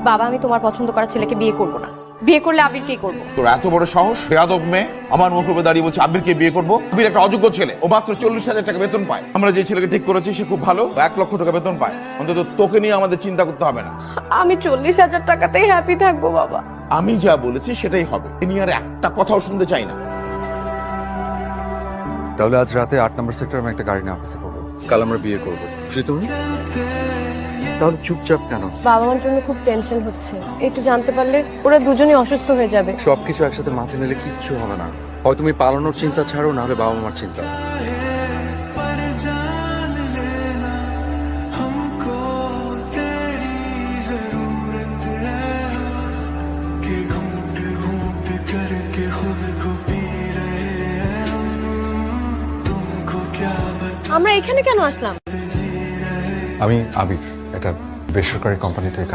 বাবা, আমি তোমার পছন্দ করা ছেলেকে বিয়ে করব না। বিয়ে করলে আবিরকেই করব। তোর এত বড় সাহস, বেয়াদব মেয়ে আমার মুখের উপর দাঁড়িয়ে বলছে আবিরকে বিয়ে করবো। আবির একটা অযোগ্য ছেলে, ও মাত্র 40,000 টাকা বেতন পায়। আমরা যে ছেলেকে ঠিক করেছি সে খুব ভালো, 1 লক্ষ টাকা বেতন পায়। অন্তত তোকে নিয়ে আমাদের চিন্তা করতে হবে না। আমি 40,000 টাকাতেই হ্যাপি থাকবো বাবা। আমি যা বলেছি সেটাই হবে, তিনি আর একটা কথাও শুনতে চাই না। তাহলে আজ রাতে 8 নম্বর সেক্টরে আমি একটা গাড়ি নিয়ে অপেক্ষা করবো। কাল আমরা বিয়ে করবো, খুশি তুমি? তাহলে চুপচাপ কেন? বাবা মার জন্য খুব টেনশন হচ্ছে। এটা জানতে পারলে ওরা দুজনেই অসুস্থ হয়ে যাবে। সবকিছু একসাথে মাথায় নিলে কিচ্ছু হবে না। হয় তুমি পালানোর চিন্তা ছাড়ো, না হলে বাবা মার চিন্তা। আমরা এখানে কেন আসলাম? আমি আবির, একটা বেসরকারি কোম্পানিতে কাজ